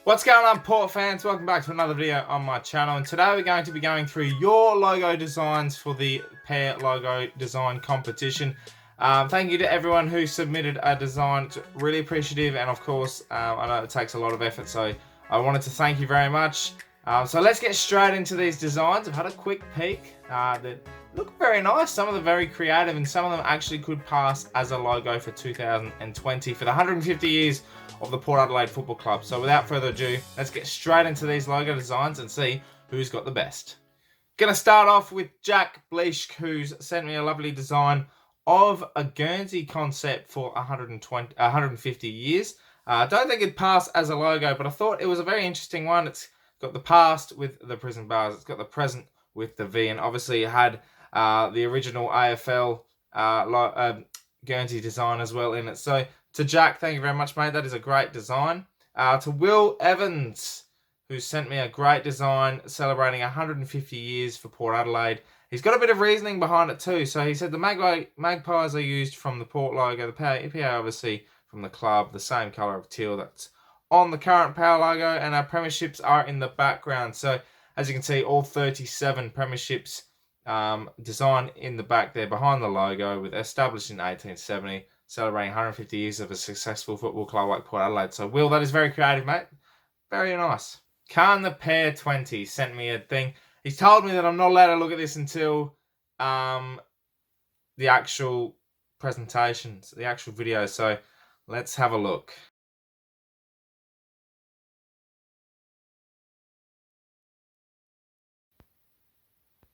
What's going on, Port fans? Welcome back to another video on my channel, and today we're going to be going through your logo designs for the Pair Logo Design Competition. Thank you to everyone who submitted a design. It's really appreciative, and of course, I know it takes a lot of effort, so I wanted to thank you very much. So let's get straight into these designs. I've had a quick peek. That look very nice. Some of them very creative, and some of them actually could pass as a logo for 2020 for the 150 years of the Port Adelaide Football Club. So without further ado, let's get straight into these logo designs and see who's got the best. Gonna start off with Jack Bleishk, who's sent me a lovely design of a Guernsey concept for 150 years. I don't think it'd pass as a logo, but I thought it was a very interesting one. It's got the past with the prison bars, it's got the present with the V, and obviously it had the original AFL Guernsey design as well in it. So to Jack, thank you very much, mate. That is a great design. To Will Evans, who sent me a great design celebrating 150 years for Port Adelaide. He's got a bit of reasoning behind it too. So he said the magpies are used from the Port logo, the PA obviously from the club, the same colour of teal that's on the current Power logo, and our premierships are in the background. So as you can see, all 37 premierships design in the back there behind the logo, with established in 1870. Celebrating 150 years of a successful football club like Port Adelaide. So, Will, that is very creative, mate. Very nice. Khan the Pair 20 sent me a thing. He's told me that I'm not allowed to look at this until the actual presentations, the actual video. So, let's have a look.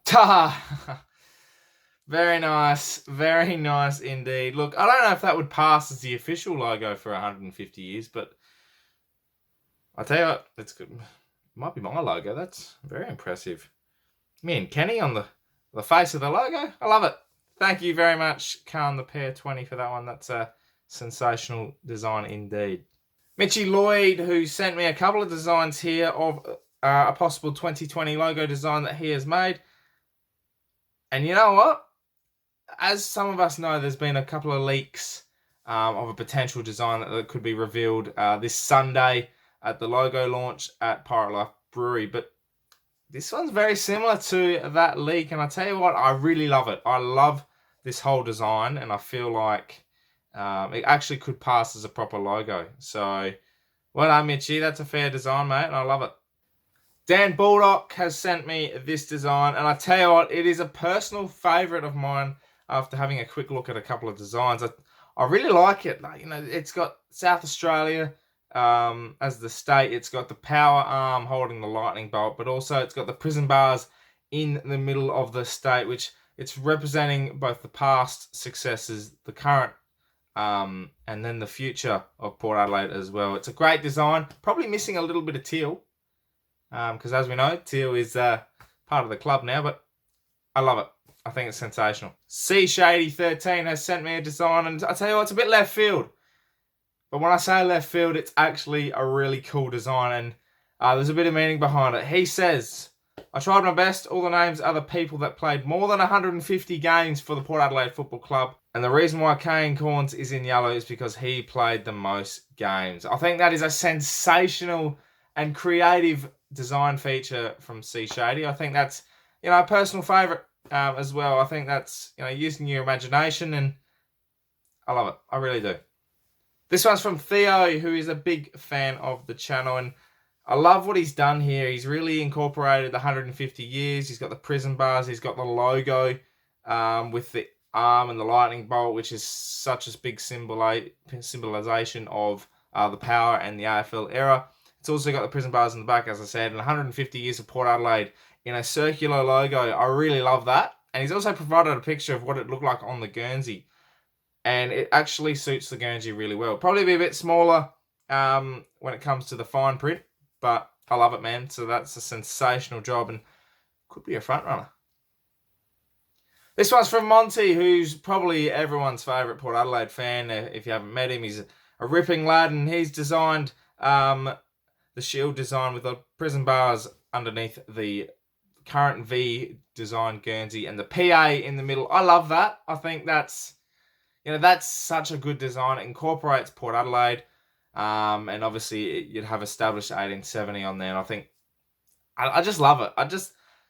Ta! Very nice indeed. Look, I don't know if that would pass as the official logo for 150 years, but I'll tell you what, it's good. It might be my logo. That's very impressive. Me and Kenny on the face of the logo. I love it. Thank you very much, Khan the Pair 20, for that one. That's a sensational design indeed. Mitchy Lloyd, who sent me a couple of designs here of a possible 2020 logo design that he has made. And you know what? As some of us know, there's been a couple of leaks of a potential design that could be revealed this Sunday at the logo launch at Pirate Life Brewery. But this one's very similar to that leak, and I tell you what, I really love it. I love this whole design, and I feel like it actually could pass as a proper logo. So, well done, Mitchy. That's a fair design, mate, and I love it. Dan Baldock has sent me this design, and I tell you what, it is a personal favourite of mine. After having a quick look at a couple of designs, I really like it. Like, you know, it's got South Australia as the state. It's got the power arm holding the lightning bolt, but also it's got the prison bars in the middle of the state, which it's representing both the past successes, the current, and then the future of Port Adelaide as well. It's a great design. Probably missing a little bit of teal, because as we know, teal is part of the club now, but I love it. I think it's sensational. C Shady 13 has sent me a design, and I tell you what, it's a bit left field. But when I say left field, it's actually a really cool design, and there's a bit of meaning behind it. He says, I tried my best. All the names are the people that played more than 150 games for the Port Adelaide Football Club. And the reason why Kane Corns is in yellow is because he played the most games. I think that is a sensational and creative design feature from C Shady. I think that's, you know, a personal favourite. As well. I think that's, you know, using your imagination, and I love it. I really do. This one's from Theo, who is a big fan of the channel, and I love what he's done here. He's really incorporated the 150 years. He's got the prison bars. He's got the logo with the arm and the lightning bolt, which is such a big symbolization of the power and the AFL era. It's also got the prison bars in the back, as I said, and 150 years of Port Adelaide in a circular logo. I really love that. And he's also provided a picture of what it looked like on the Guernsey. And it actually suits the Guernsey really well. Probably be a bit smaller when it comes to the fine print, but I love it, man. So that's a sensational job and could be a front runner. This one's from Monty, who's probably everyone's favourite Port Adelaide fan. If you haven't met him, he's a ripping lad, and he's designed the shield design with the prison bars underneath the current V design Guernsey and the PA in the middle. I love that. I think that's, you know, that's such a good design. It incorporates Port Adelaide. And obviously you'd have established 1870 on there. And I think I just love it.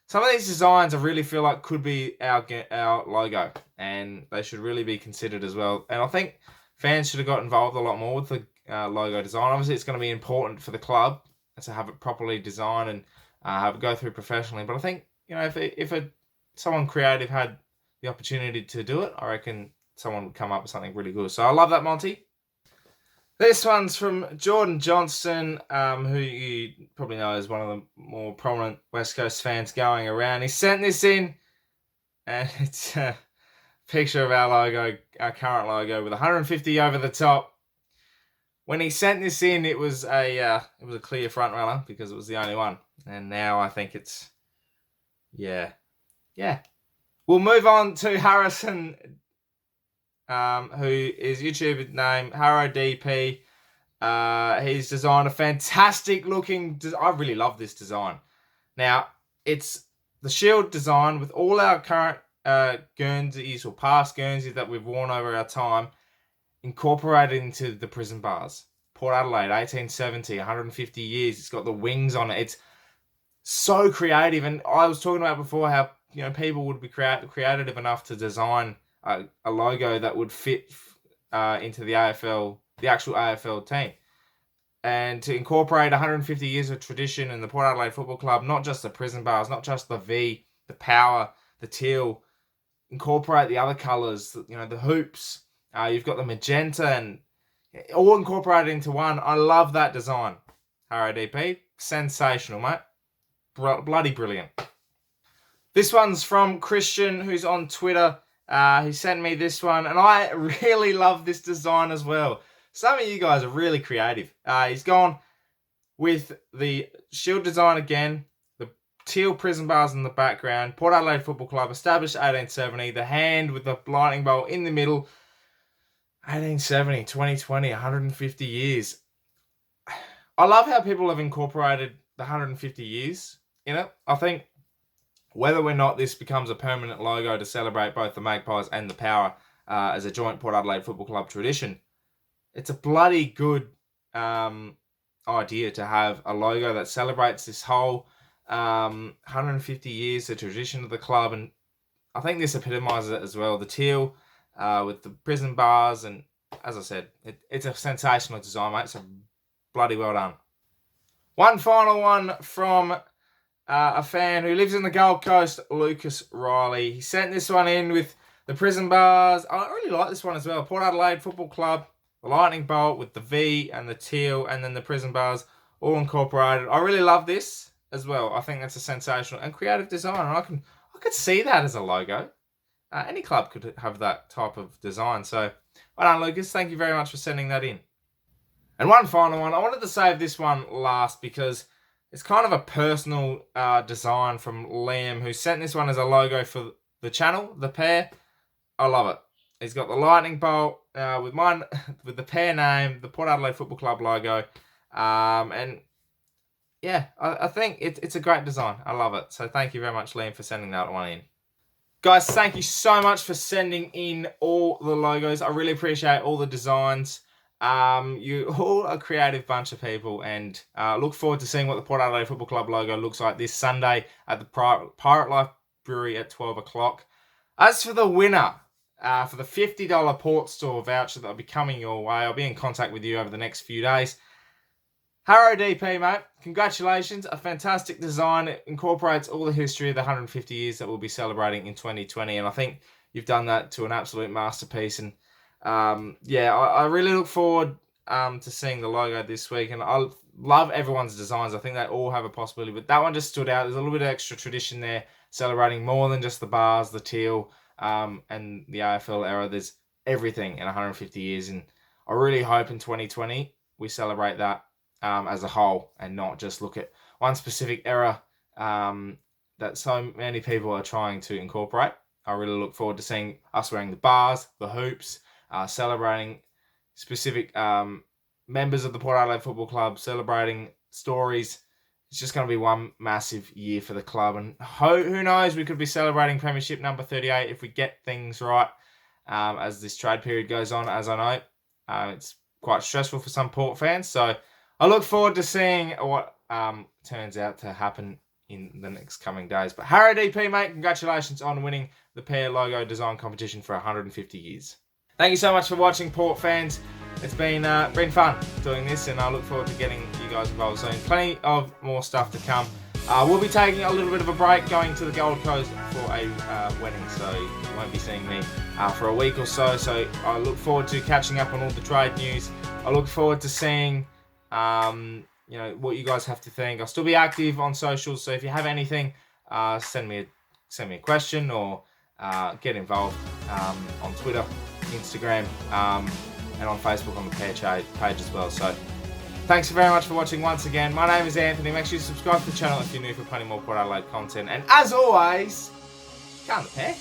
Some of these designs I really feel like could be our logo, and they should really be considered as well. And I think fans should have got involved a lot more with the logo design. Obviously, it's going to be important for the club to have it properly designed and have it go through professionally. But I think, if someone creative had the opportunity to do it, I reckon someone would come up with something really good. So I love that, Monty. This one's from Jordan Johnston, who you probably know is one of the more prominent West Coast fans going around. He sent this in, and it's a picture of our logo, our current logo, with 150 over the top. When he sent this in, it was a clear front runner because it was the only one, and now I think it's yeah. We'll move on to Harrison, who is YouTube name HarrowDP. He's designed a fantastic looking. I really love this design. Now it's the shield design with all our current Guernseys or past Guernseys that we've worn over our time, incorporated into the prison bars. Port Adelaide, 1870, 150 years. It's got the wings on it. It's so creative. And I was talking about before how people would be creative enough to design a logo that would fit into the AFL, the actual AFL team. And to incorporate 150 years of tradition in the Port Adelaide Football Club, not just the prison bars, not just the V, the power, the teal, incorporate the other colours, the hoops. You've got the magenta and all incorporated into one. I love that design. HarrowDP, sensational, mate. Bloody brilliant. This one's from Christian, who's on Twitter. He sent me this one, and I really love this design as well. Some of you guys are really creative. He's gone with the shield design again, the teal prison bars in the background, Port Adelaide Football Club, established 1870, the hand with the lightning bolt in the middle, 1870, 2020, 150 years. I love how people have incorporated the 150 years in it. I think whether or not this becomes a permanent logo to celebrate both the Magpies and the Power as a joint Port Adelaide Football Club tradition, it's a bloody good idea to have a logo that celebrates this whole 150 years, the tradition of the club. And I think this epitomises it as well. The teal with the prison bars, and as I said, it's a sensational design, mate. So bloody well done. One final one from a fan who lives in the Gold Coast, Lucas Riley. He sent this one in with the prison bars. I really like this one as well. Port Adelaide Football Club, the lightning bolt with the V and the teal, and then the prison bars all incorporated. I really love this as well. I think that's a sensational and creative design, and I could see that as a logo. Any club could have that type of design. So, well done, Lucas. Thank you very much for sending that in. And one final one. I wanted to save this one last because it's kind of a personal design from Liam, who sent this one as a logo for the channel, the pair. I love it. He's got the lightning bolt with the pair name, the Port Adelaide Football Club logo, and yeah, I think it's a great design. I love it. So thank you very much, Liam, for sending that one in. Guys, thank you so much for sending in all the logos. I really appreciate all the designs. You all a creative bunch of people, and look forward to seeing what the Port Adelaide Football Club logo looks like this Sunday at the Pirate Life Brewery at 12 o'clock. As for the winner, for the $50 Port Store voucher that will be coming your way, I'll be in contact with you over the next few days. HarrowDP, mate, congratulations. A fantastic design. It incorporates all the history of the 150 years that we'll be celebrating in 2020, and I think you've done that to an absolute masterpiece. And I really look forward to seeing the logo this week, and I love everyone's designs. I think they all have a possibility, but that one just stood out. There's a little bit of extra tradition there, celebrating more than just the bars, the teal, and the AFL era. There's everything in 150 years, and I really hope in 2020 we celebrate that as a whole and not just look at one specific era that so many people are trying to incorporate. I really look forward to seeing us wearing the bars, the hoops, celebrating specific members of the Port Adelaide Football Club, celebrating stories. It's just going to be one massive year for the club, and who knows, we could be celebrating Premiership number 38 if we get things right as this trade period goes on. As I know, it's quite stressful for some Port fans. So I look forward to seeing what turns out to happen in the next coming days. But Harrow DP, mate, congratulations on winning the pair logo design competition for 150 years. Thank you so much for watching, Port fans. It's been fun doing this, and I look forward to getting you guys involved soon. Plenty of more stuff to come. We'll be taking a little bit of a break, going to the Gold Coast for a wedding, so you won't be seeing me for a week or so. So I look forward to catching up on all the trade news. I look forward to seeing what you guys have to think. I'll still be active on socials, so if you have anything, send me a question or get involved on Twitter, Instagram, and on Facebook on the page as well. So thanks very much for watching once again. My name is Anthony. Make sure you subscribe to the channel if you're new for plenty more Port Adelaide content. And as always, come the pair.